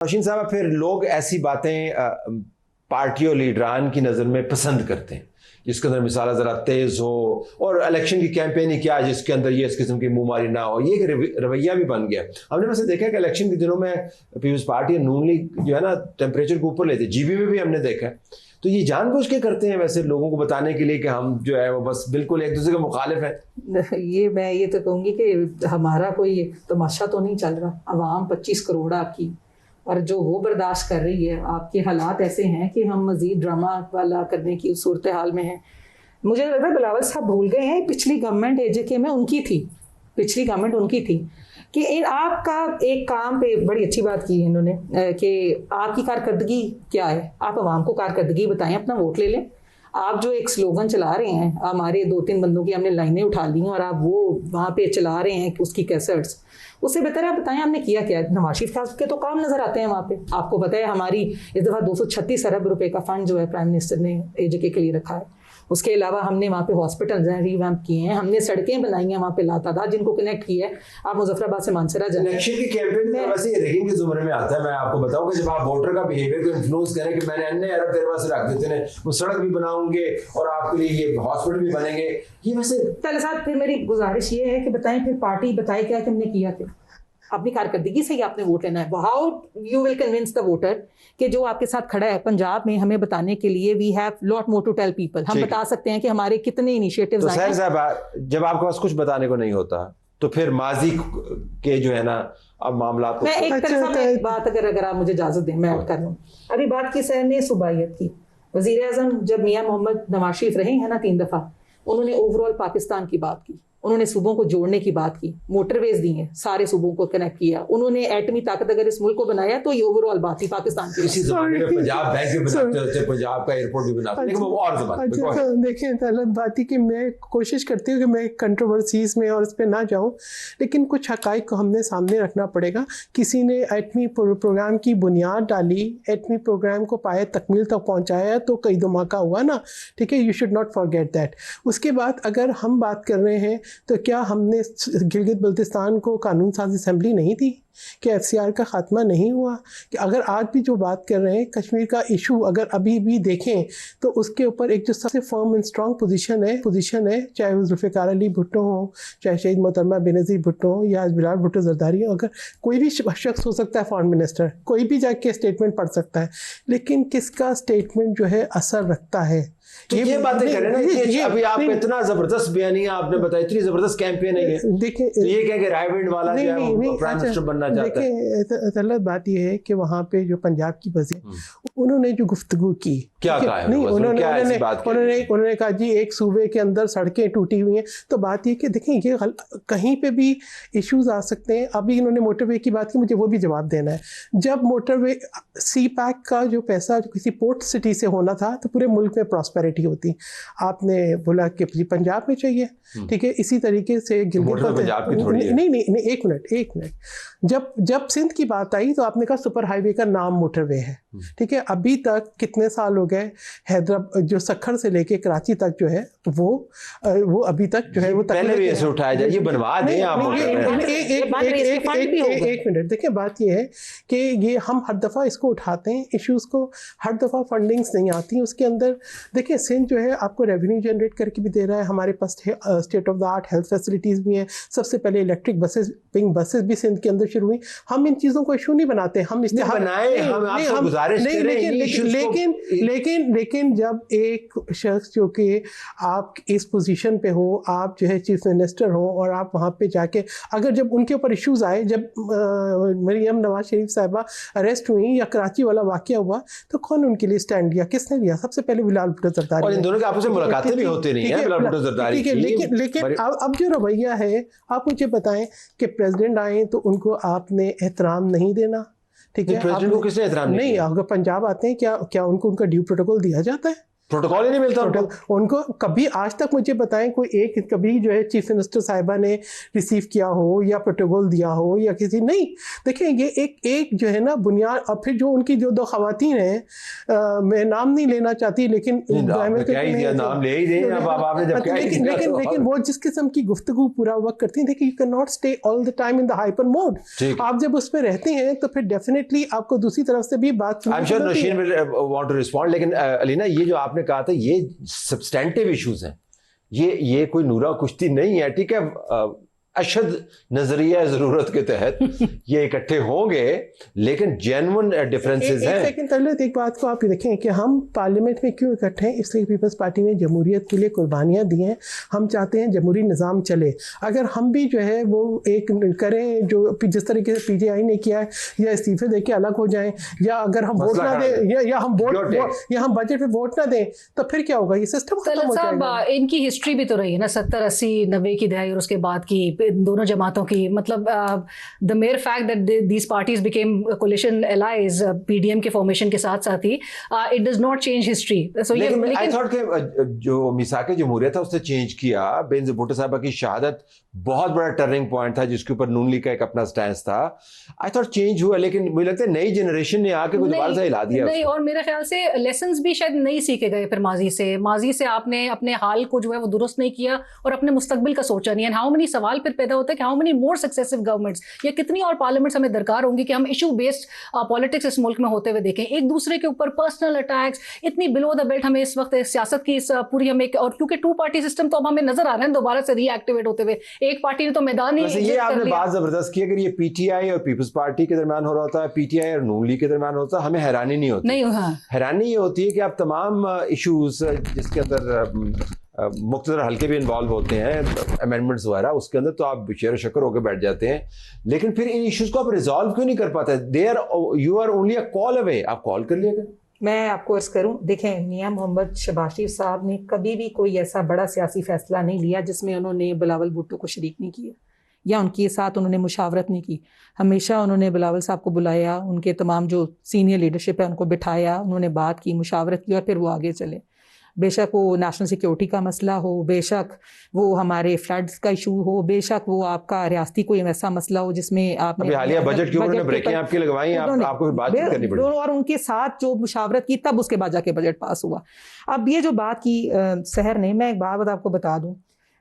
नौशीन साहब, फिर लोग ऐसी बातें पार्टियों लीडरान की नज़र में पसंद करते हैं जिसके अंदर मिसाल ज़रा तेज़ हो, और इलेक्शन की कैंपेन ही क्या है जिसके अंदर ये इस किस्म की मुंहमारी ना हो, ये एक रवैया भी बन गया। हमने वैसे देखा कि इलेक्शन के दिनों में पीपल्स पार्टी नून लीग जो है ना टेम्परेचर के ऊपर लेते, जीबी में भी हमने देखा है। तो ये जानबूझ के करते हैं वैसे लोगों को बताने के लिए कि हम जो है वो बस बिल्कुल एक दूसरे के मुखालिफ हैं। ये मैं ये तो कहूँगी कि हमारा कोई तमाशा तो नहीं चल रहा। अवाम 25 करोड़ आपकी, और जो वो बर्दाश्त कर रही है, आपके हालात ऐसे हैं कि हम मज़ीद ड्रामा वाला करने की सूरत हाल में हैं। मुझे लगता है बिलावल साहब भूल गए हैं, पिछली गवर्नमेंट एजेके में उनकी थी, पिछली गवर्नमेंट उनकी थी कि आपका एक काम पे बड़ी अच्छी बात की इन्होंने कि आपकी कारकर्दगी क्या है, आप आवाम को कारकर्दगी बताएं, अपना वोट ले लें। आप जो एक स्लोगन चला रहे हैं, हमारे 2-3 बंदों की हमने लाइनें उठा ली हैं और आप वो वहाँ पे चला रहे हैं उसकी कैसेट्स, उससे बेहतर आप बताएं हमने किया क्या। नवाज शरीफ साहब के तो काम नजर आते हैं वहाँ पे। आपको पता है हमारी इस दफ़ा 236 अरब रुपए का फंड जो है प्राइम मिनिस्टर ने एजेके के लिए रखा है। उसके अलावा हमने वहाँ पे हॉस्पिटल्स हैं रिवैम्प किए हैं, हमने सड़कें बनाई हैं वहाँ पे लातादाद जिनको कनेक्ट किया है। आप मुजफ्फराबाद से मानसरा जाए, इलेक्शन की कैंपेन में वैसे ये रेगिंग के ज़ुमरे में आता है। मैं आपको बताऊं कि जब आप वोटर का बिहेवियर को इन्फ्लुएंस करें कि मैंने अन्य अरब तेरे पास रख देते हैं, वो सड़क भी बनाऊंगे और आपके लिए ये हॉस्पिटल भी बनेंगे, ये वैसे चल साहब। फिर मेरी गुजारिश ये है कि बताएं, फिर पार्टी बताए क्या कि हमने किया क्या। अपनी कारकर्दगी से ही आपने वोट लेना है। How you will convince the voter कि जो आपके साथ खड़ा है पंजाब में, हमें बताने के लिए we have lot more to tell people. हम बता सकते हैं कि हमारे कितने इनिशिएटिव्स आए हैं। तो साहब, जब आपके पास कुछ बताने को नहीं होता तो फिर माजी के जो है ना अब मामला मैं एक तरफ में बात अगर आप मुझे इजाजत दें मैं ऐड कर लूँ। अभी बात की सर ने सुबाइयत की। वजीर आजम जब मियां मोहम्मद नवाज शरीफ रहे हैं ना 3 दफा, उन्होंने ओवरऑल पाकिस्तान की बात की, उन्होंने सूबों को जोड़ने की बात की, मोटरवेज दी हैं, सारे सूबों को कनेक्ट किया, उन्होंने एटमी ताकत अगर इस मुल्क को बनाया तो ये ओवरऑल बात थी पाकिस्तान की। इसी ज़माने में पंजाब बैंक भी बनाते होते, पंजाब का एयरपोर्ट भी बनाते, लेकिन वो और ज़माने। देखिए तलत बात ही कि मैं कोशिश करती हूँ कि मैं कंट्रोवर्सीज में और इस पर ना जाऊँ, लेकिन कुछ हक़ाइक़ को हमने सामने रखना पड़ेगा। किसी ने एटमी प्रोग्राम की बुनियाद डाली, एटमी प्रोग्राम को पाए तकमील तक पहुँचाया तो कई धमाका हुआ ना, ठीक है, you should not forget that. उसके बाद अगर हम बात कर रहे हैं तो क्या हमने गिलगित बल्तिस्तान को कानून साज असेंबली नहीं दी कि FCR का ख़ात्मा नहीं हुआ? कि अगर आज भी जो बात कर रहे हैं कश्मीर का इशू अगर अभी भी देखें तो उसके ऊपर एक जो सबसे फर्म एंड स्ट्रॉन्ग पोजीशन है, चाहे वो जुल्फ़िकार अली भुट्टो हो, चाहे शहीद मोहतरमा बेनज़ीर भुट्टो हो या बिलाल भुट्टो ज़रदारी हो, अगर कोई भी शख्स हो सकता है फॉरेन मिनिस्टर, कोई भी जाके स्टेटमेंट पढ़ सकता है, लेकिन किसका स्टेटमेंट जो है असर रखता है। तो ये बातें करें ना कि अभी आप इतना जबरदस्त बयानिया आपने बताया, इतनी जबरदस्त कैंपेन है ये, देखिए तो ये क्या कि रायविंड वाला जो है वो प्राइम मिनिस्टर बनना चाहता है। देखिए बात ये है कि वहाँ पे जो पंजाब की वज़ीर उन्होंने जो गुफ्तगू की, क्या कहा नहीं उन्होंने कहा जी एक सूबे के अंदर सड़कें टूटी हुई हैं। तो बात ये कि देखें ये कहीं पे भी इश्यूज आ सकते हैं। अभी इन्होंने मोटरवे की बात की, मुझे वो भी जवाब देना है। जब मोटरवे CPAC का जो पैसा जो किसी पोर्ट सिटी से होना था तो पूरे मुल्क में प्रॉस्पेरिटी होती, आपने बोला कि पंजाब में चाहिए, ठीक है। इसी तरीके से नहीं एक मिनट जब सिंध की बात आई तो आपने कहा सुपर हाईवे का नाम मोटरवे है, ठीक है। अभी तक कितने साल हो गए, हैदराबाद जो सखर से लेके कराची तक जो है वो अभी तक जो है वो पहले भी ऐसे उठाया जाए, ये बनवा दें आप। एक मिनट देखिए, बात ये है कि ये हम हर दफ़ा इसको उठाते हैं इश्यूज़ को, हर दफ़ा फंडिंग्स नहीं आती उसके अंदर। देखिए सिंध जो है आपको रेवेन्यू जनरेट करके भी दे रहा है, हमारे पास state of the art health facilities भी हैं। सबसे पहले इलेक्ट्रिक पिंक बसेस भी सिंध के अंदर शुरू हुई। हम इन चीज़ों को इशू नहीं बनाते, हम लेकिन जब एक शख्स जो कि आप इस पोजीशन पे हो, आप जो है चीफ मिनिस्टर हो और आप वहाँ पे जाके अगर जब उनके ऊपर इश्यूज़ आए, जब मरियम नवाज शरीफ साहिबा अरेस्ट हुई या कराची वाला वाक़या हुआ तो कौन उनके लिए स्टैंड लिया, किसने लिया? सबसे पहले बिलाल भुट्टो ज़रदारी। और इन दोनों की आपस में मुलाकातें भी होती नहीं है, बिलाल भुट्टो ज़रदारी की। लेकिन अब जो रवैया है, आप मुझे बताएं कि प्रेसिडेंट आए तो उनको आपने एहतराम नहीं देना, ठीक है। प्रेसिडेंट को किसने एहतराम नहीं, अगर पंजाब आते हैं क्या उनको उनका ड्यू प्रोटोकॉल दिया जाता है? प्रोटोकॉल ही नहीं मिलता उनको कभी आज तक मुझे बताएं कोई एक कभी जो है चीफ मिनिस्टर साहिबा ने रिसीव किया हो या प्रोटोकॉल दिया हो या किसी नहीं. देखें ये एक जो है ना बुनियाद. अब फिर जो उनकी जो दो खवातीन हैं, मैं नाम नहीं लेना चाहती लेकिन नाम ले ही दें अब आपने जब क्या लेकिन वो जिस किस्म की गुफ्तगू पूरा वक्त करती हैं. देखिए you can not stay all the time in the hyper mode. आप जब उस पर रहते हैं तो फिर डेफिनेटली आपको दूसरी तरफ से भी बात I am sure Naushin will want to respond. लेकिन अलीना ये जो आपने कहा था ये सब्सटेंटिव इश्यूज हैं, ये कोई नूरा कुश्ती नहीं है. ठीक है, अशद नजरिया ज़रूरत के तहत ये इकट्ठे होंगे लेकिन जेन्युइन डिफरेंसेस हैं. सेकंड तलत एक बात को आप देखें कि हम पार्लियामेंट में क्यों इकट्ठे हैं. इसलिए पीपल्स पार्टी ने जमहूरियत के लिए कुर्बानियाँ दी हैं. हम चाहते हैं जमहूरी निज़ाम चले. अगर हम भी जो है वो एक करें जो जिस तरीके से PTI ने किया है, या इस्तीफे दे के अलग हो जाएं, या अगर हम वोट ना दें या हम बजट में वोट ना दें तो फिर क्या होगा. ये सिस्टम खत्म हो जाएगा. इनकी हिस्ट्री भी तो रही है ना 70, 80, 90 की दहाई और उसके बाद की दोनों जमातों की. मतलब the mere fact that these parties became coalition allies PDM के फॉर्मेशन के साथ साथ ही it does not change history. So ये आई थॉट कि जो मिसाक जमहूरियत था उसने चेंज किया. बेनज़ीर भुट्टो साहबा की शहादत बहुत बड़ा टर्निंग पॉइंट था जिसके ऊपर नून लीग का एक अपना स्टैंस था. आई थॉट चेंज हुआ लेकिन मुझे लगता है नई जनरेशन ने आके कुछ दोबारा से हिला दिया. नहीं, और मेरे ख्याल से लेसन्स भी शायद नहीं सीखे गए फिर माजी से आपने अपने हाल को जो है वो दुरुस्त नहीं किया और अपने मुस्तकबिल का सोचा नहीं. एंड हाउ मेनी सवाल फिर पैदा होता है कि how many more successive governments या कितनी और पार्लियामेंट्स हमें दरकार होंगी कि हम इशू बेस्ड पॉलिटिक्स इस मुल्क में होते हुए देखें. एक दूसरे के ऊपर पर्सनल अटैक्स इतनी बिलो द बेल्ट हमें इस वक्त सियासत की इस पूरी हमें, और क्योंकि 2 पार्टी सिस्टम तो अब हमें नजर आ रहे हैं दोबारा से रीएक्टिवेट होते हुए. एक पार्टी ने तो मैदान ही ये आपने बात जबरदस्त की. अगर ये PTI और पीपल्स पार्टी के दरमियान हो रहा होता है, PTI और नून लीग के दरमियान होता है, हमें हैरानी नहीं होती. हैरानी ये होती है कि आप तमाम इश्यूज जिसके अंदर मुख्तलिफ हल्के भी इन्वॉल्व होते हैं, अमेंडमेंट्स वगैरह, उसके अंदर तो आप शेर शक्कर होकर बैठ जाते हैं. लेकिन फिर इन इश्यूज को आप रिजॉल्व क्यों नहीं कर पाते? You are only a call away. आप कॉल कर लिया करें. मैं आपको अर्ज करूं, देखें मियां मोहम्मद शहबाज शरीफ साहब ने कभी भी कोई ऐसा बड़ा सियासी फैसला नहीं लिया जिसमें उन्होंने बिलावल भुट्टो को शरीक नहीं किया या उनके साथ उन्होंने मुशावरत नहीं की. हमेशा उन्होंने बिलावल साहब को बुलाया, उनके तमाम जो सीनियर लीडरशिप है उनको बिठाया, उन्होंने बात की, मुशावरत की और फिर वो आगे चले. बेशक वो नेशनल सिक्योरिटी का मसला हो, बेशक वो हमारे फ्लड्स का इशू हो, बेशक वो आपका रियासती कोई ऐसा मसला हो जिसमें आपने हालिया बजट के ऊपर ब्रेकें आपकी लगवाई, आपको बातचीत करनी पड़ी और उनके साथ जो मुशावरत की तब उसके बाद जाके बजट पास हुआ. अब ये जो बात की सहर ने, मैं एक बात आपको बता दूं,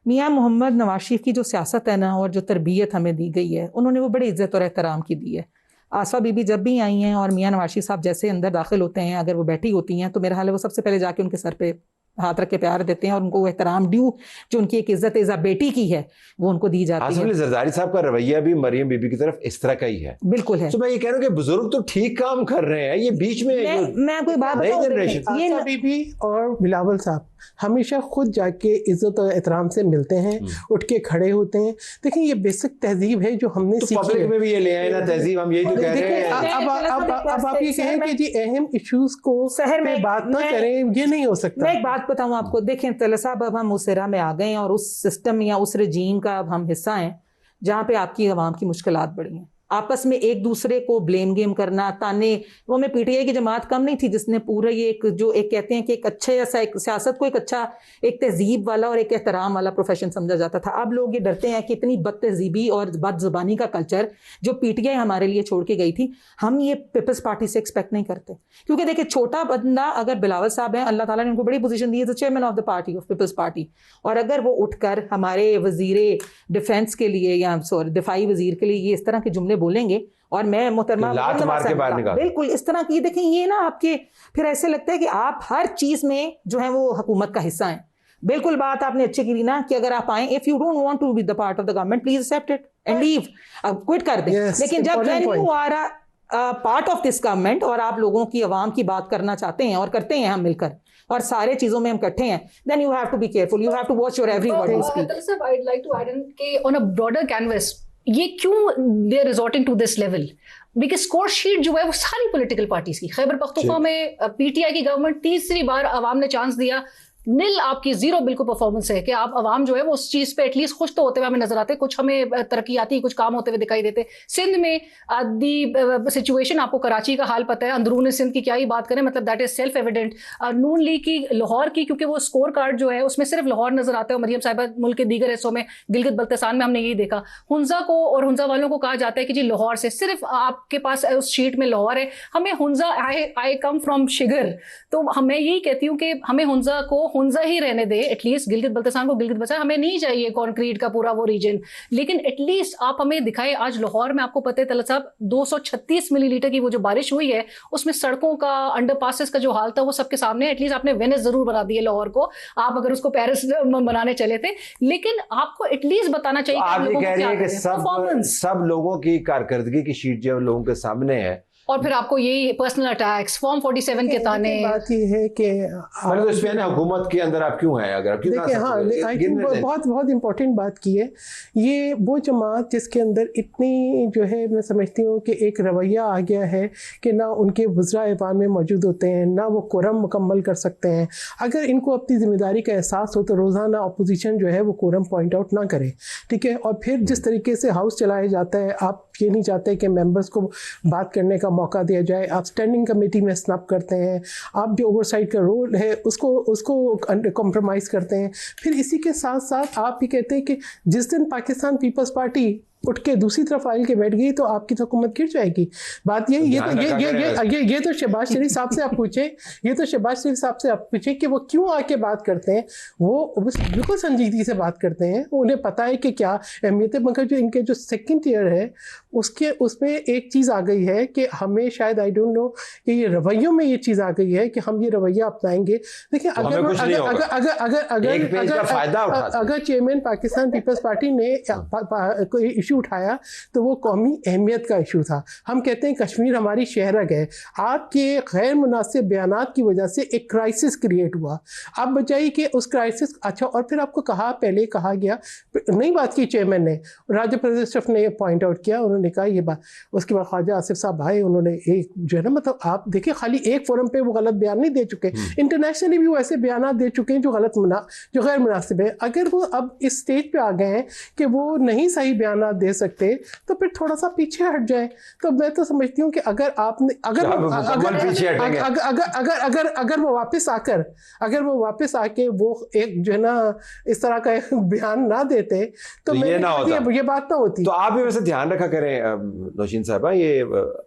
मियां मोहम्मद नवाज शरीफ की जो सियासत है ना और जो तरबियत हमें दी गई है, उन्होंने वो बड़ी इज्जत और एहतराम की दी है. आसफा बीबी जब भी आई हैं और मियां नवाज शरीफ साहब जैसे अंदर दाखिल होते हैं, अगर वो बैठी होती हैं तो मेरा हाल है वो सबसे पहले जाके उनके सर पे हाथ रख के प्यार देते हैं और उनको वो एहतराम ड्यू जो उनकी एक इज्जत एज़ा बेटी की है वो उनको दी जाती है. जरदारी साहब का रवैया भी मरियम बीबी की तरफ इस तरह का ही है. बिल्कुल है. तो मैं ये कह रहा हूँ कि बुजुर्ग तो ठीक काम कर रहे हैं, ये बीच में मैं कोई बात बताऊं, ये बीबी और बिलावल साहब हमेशा खुद जाके इज्जत और एहतराम से मिलते हैं, उठ के खड़े होते हैं. देखिए ये बेसिक तहजीब है जो हमने सीखी. पब्लिक में भी ये ले आए ना तहजीब, हम यही तो कह रहे हैं. अब आप ये कहें कि जी अहम इश्यूज को शहर में बात ना करें, ये नहीं हो सकता. मैं एक बात बताऊं आपको, देखें तला साहब, अब हम उस एरा में आ गए हैं और उस सिस्टम या उस रजीम का अब हम हिस्सा हैं जहाँ पे आपकी आवाम की मुश्किलात बढ़ी हैं. आपस में एक दूसरे को ब्लेम गेम करना, ताने, वो में PTI की जमात कम नहीं थी जिसने पूरा ये एक जो एक कहते हैं कि एक अच्छे ऐसा एक सियासत को एक अच्छा एक तहजीब वाला और एक एहतराम वाला प्रोफेशन समझा जाता था. अब लोग ये डरते हैं कि इतनी बदतहजीबी और बदजुबानी का कल्चर जो PTI हमारे लिए छोड़ के गई थी, हम ये पीपल्स पार्टी से एक्सपेक्ट नहीं करते. क्योंकि देखिए छोटा बंदा अगर बिलावल साहब हैं, अल्लाह ताला ने उनको बड़ी पोजीशन दी है, chairman of the party of Peoples Party, और अगर वो उठकर हमारे वजीर डिफेंस के लिए या दिफाई वजीर के लिए ये इस तरह के जुमले बोलेंगे और मैं मोहतरमा बिल्कुल इस तरह की, देखें ये ना आपके फिर ऐसे लगता है कि आप हर चीज में जो है वो हुकूमत का हिस्सा हैं. बिल्कुल बात आपने अच्छी की ना कि अगर आप आए, if you don't want to be the part of the government please accept it and leave, अब क्विट कर दें. लेकिन जब when you are part of this government और आप लोगों की आवाम की बात करना चाहते हैं और करते हैं हम मिलकर और सारे चीजों में हम इकट्ठे हैं, then you have to be careful, you have to watch your every word you speak. I'd like to add in कि on a broader canvas ये क्यों they are resorting to this level? Because score sheet जो है वो सारी political parties की, खैबर पख्तूनख्वा में PTI की गवर्नमेंट तीसरी बार अवाम ने चांस दिया, नील आपकी जीरो बिल्कुल परफॉर्मेंस है कि आप अवाम जो है वो उस चीज पे एटलीस्ट खुश तो होते हुए हमें नजर आते, कुछ हमें तरक्याती कुछ काम होते हुए दिखाई देते। सिंध में दी सिचुएशन, आपको कराची का हाल पता है, अंदरून सिंध की क्या ही बात करें, मतलब that is self evident. Noon league की लाहौर की, क्योंकि वो स्कोर कार्ड जो है उसमें सिर्फ लाहौर नजर आता है और मरियम साहिबा मुल्क के दीगर हिस्सों में, गिलगित बल्तिस्तान में हमने यही देखा। हुंजा को और हुंजा वालों को कहा जाता है कि जी लाहौर से, सिर्फ आपके पास उस शीट में लाहौर है, हमें हुंजा, आई कम फ्रॉम शिगर, तो मैं यही कहती हूँ कि हमें हुंजा को हुंजा ही रहने दे, एटलीस्ट गिलगित बल्तिस्तान को गिलगित बचा, हमें नहीं चाहिए कंक्रीट का पूरा वो रीजन, लेकिन एटलीस्ट आप हमें दिखाए। आज लाहौर में आपको पता है तलत साहब 236 मिलीलीटर की वो जो बारिश हुई है उसमें सड़कों का, अंडरपासेस का जो हाल था वो सबके सामने है। एटलीस्ट आपने वेनिस जरूर बना दी है लाहौर को, आप अगर उसको पेरिस बनाने चले थे, लेकिन आपको एटलीस्ट बताना चाहिए। आप ये कह रही है कि सब लोगों की कारकर्दगी की शीट जो लोगों के सामने है, और फिर आपको यही पर्सनल अटैक्स, फॉर्म 47 के ताने। बात ये है कि मतलब इसमें ना हुकूमत के अंदर आप क्यों हैं, अगर देखिए, हाँ, आई थिंक बहुत इंपॉर्टेंट बात की है। ये वो जमात जिसके अंदर इतनी जो है, मैं समझती हूँ कि एक रवैया आ गया है कि ना उनके वज़रा ऐवान में मौजूद होते हैं, ना वो कोरम मुकम्मल कर सकते हैं। अगर इनको अपनी ज़िम्मेदारी का एहसास हो तो रोज़ाना अपोजिशन जो है वो कोरम पॉइंट आउट ना करे, ठीक है। और फिर जिस तरीके से हाउस चलाया जाता है, आप ये नहीं चाहते कि मेंबर्स को बात करने का मौका दिया जाए, आप स्टैंडिंग कमेटी में स्नैप करते हैं, आप जो ओवरसाइट का रोल है उसको कॉम्प्रोमाइज़ करते हैं। फिर इसी के साथ साथ आप ये कहते हैं कि जिस दिन पाकिस्तान पीपल्स पार्टी उठ के दूसरी तरफ आइल के बैठ गई तो आपकी तो हुकूमत गिर जाएगी। बात ये तो शहबाज शरीफ साहब से आप पूछे, ये तो शहबाज शरीफ साहब से आप पूछे कि वो क्यों आके बात करते हैं। वो बिल्कुल संजीदगी से बात करते हैं, उन्हें पता है कि क्या अहमियत है। मगर जो इनके जो सेकंड ईयर है उसमें एक चीज़ आ गई है कि हमें शायद, आई डोंट नो, कि ये रवैयों में ये चीज़ आ गई है कि हम ये रवैया अपनाएंगे। देखिए, अगर चेयरमैन पाकिस्तान पीपल्स पार्टी ने कोई इशू उठाया तो वो कौमी अहमियत का इशू था। हम कहते हैं कश्मीर हमारी शहरग है, आपके गैर मुनासिब बयानात की वजह से एक क्राइसिस क्रिएट हुआ। आप बचाइए कि उस क्राइसिस, अच्छा, और फिर आपको पहले कहा गया, नई बात की चेयरमैन ने, राजा प्रदेश ने पॉइंट आउट किया, उन्होंने कहा ये बात। उसके बाद ख्वाजा आसिफ साहब आए, उन्होंने एक जो है ना, मतलब आप देखिए खाली एक फोरम पे वो गलत बयान नहीं दे चुके, इंटरनेशनली भी वो ऐसे बयान दे चुके हैं जो गैर मुनासिब है। अगर वो अब इस स्टेज पे आ गए हैं कि वो नहीं सही बयान दे सकते तो फिर थोड़ा सा पीछे हट जाए। तो मैं तो समझती हूँ कि अगर आपने अगर वो वापस आके वो एक जो है ना इस तरह का एक बयान ना देते तो ये बात ना होती। तो आप भी वैसे ध्यान रखा करें नौशीन साहबा, ये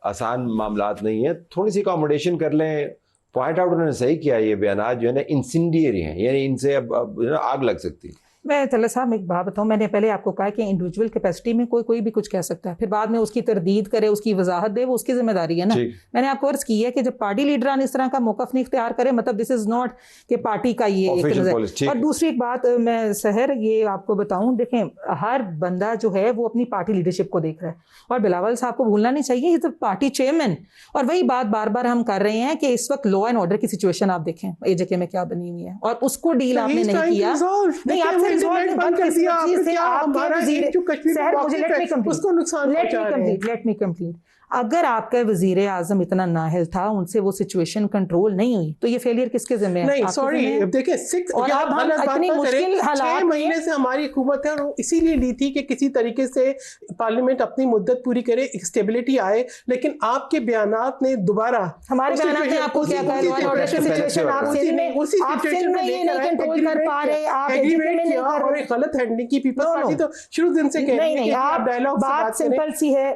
आसान मामलात नहीं है, थोड़ी सी अकोमोडेशन कर लें। पॉइंट आउट उन्होंने सही किया, ये बयान जो है ना इंसेंडियरी हैं, यानी इनसे अब आग लग सकती है। मैं तलत साहब एक बात बताऊं, मैंने पहले आपको कहा कि इंडिविजुअल कैपेसिटी में कोई भी कुछ कह सकता है, फिर बाद में उसकी तरदीद करे, उसकी वजाहत दे, वो उसकी जिम्मेदारी है ना। मैंने आपको अर्ज की है कि जब पार्टी लीडरान इस तरह का मौकफ नहीं इख्तियार करे, मतलब दिस इज नॉट कि पार्टी का ये एक नजर। और दूसरी एक बात मैं सहर ये आपको बताऊं, देखें हर बंदा जो है वो अपनी पार्टी लीडरशिप को देख रहा है, और बिलावल साहब को भूलना नहीं चाहिए, ये तो पार्टी चेयरमैन। और वही बात बार बार हम कर रहे हैं कि इस वक्त लॉ एंड ऑर्डर की सिचुएशन आप देखें एजेके में क्या बनी हुई है, और उसको डील आपने नहीं किया। नहीं, आपसे लेट मी कंप्लीट। अगर आपका वजीर आजम इतना नाहिल था, उनसे वो सिचुएशन कंट्रोल नहीं हुई, तो ये फेलियर किसके ज़िम्मे है? नहीं, सॉरी, देखिए 6 महीने से हमारी हुकूमत है, और इसीलिए ली थी कि किसी तरीके से पार्लियामेंट अपनी मुद्दत पूरी करे, स्टेबिलिटी आए। लेकिन आपके बयानात ने दोबारा, हमारे बयानात ने आपको क्या कहा, सिचुएशन आप सिंध में ये नहीं कंट्रोल कर पा रहे, आप और एक गलत हैंडलिंग की पीपल्स पार्टी तो शुरू दिन से कह रही है कि आप डायलॉग से बात सिंपल सी है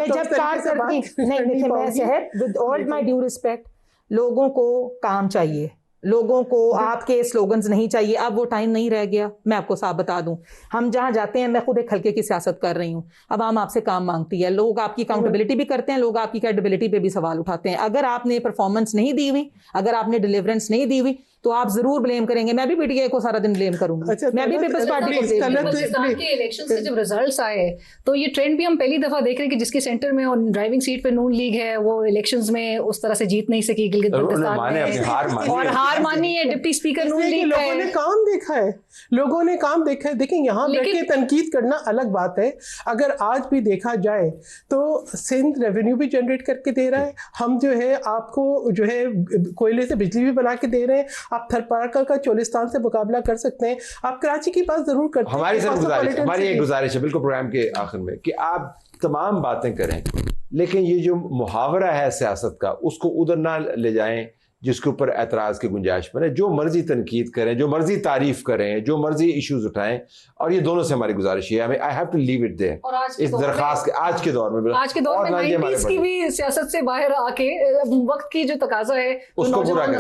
जब कार करती नहीं। देखिए मैं शहर, with all my due respect, लोगों को काम चाहिए, लोगों को आपके स्लोगन्स नहीं चाहिए। अब वो टाइम नहीं रह गया। मैं आपको साफ बता दूं, हम जहां जाते हैं, मैं खुद एक हल्के की सियासत कर रही हूं, अब हम आपसे काम मांगती है, लोग आपकी अकाउंटेबिलिटी भी करते हैं, लोग आपकी क्रेडिबिलिटी पे भी सवाल उठाते हैं। अगर आपने परफॉर्मेंस नहीं दी हुई, अगर आपने डिलीवरेंस नहीं दी हुई, तो आप जरूर ब्लेम करेंगे। मैं भी पीटीआई को सारा दिन ब्लेम करूंगी। अच्छा, मैं भी पीपल्स पार्टी को पाकिस्तान के इलेक्शन से जब रिजल्ट्स आए तो ये ट्रेंड भी हम पहली दफा देख रहे हैं कि जिसके सेंटर में और ड्राइविंग सीट पे नून लीग है, वो इलेक्शंस में उस तरह से जीत नहीं सकी गिलगित बल्तिस्तान में, और हार मानी है। डिप्टी स्पीकर नून लीग, लोगों ने काम देखा है, लोगों ने काम देखा है। देखिए यहाँ बैठ के तनकीद करना अलग बात है। अगर आज भी देखा जाए तो सिंध रेवेन्यू भी जनरेट करके दे रहा है, हम जो है आपको जो है कोयले से बिजली भी बना के दे रहे हैं, آپ تھرپارکر کا چولستان سے مقابلہ کر سکتے ہیں, آپ کراچی کی بات ضرور کرتے ہیں. ہماری ایک گزارش ہے بالکل پروگرام کے آخر میں کہ آپ تمام باتیں کریں, لیکن یہ جو محاورہ ہے سیاست کا اس کو ادھر نہ لے جائیں جس کے اوپر اعتراض کی گنجائش بنے. جو مرضی تنقید کریں, جو مرضی تعریف کریں, جو مرضی ایشوز اٹھائیں, اور یہ دونوں سے ہماری گزارش ہے, ہمیں I have to leave it there. اس درخواست کے آج کے دور میں 90s کی بھی سیاست سے باہر آ کے وقت کی جو تقاضا ہے اس کو پورا کریں.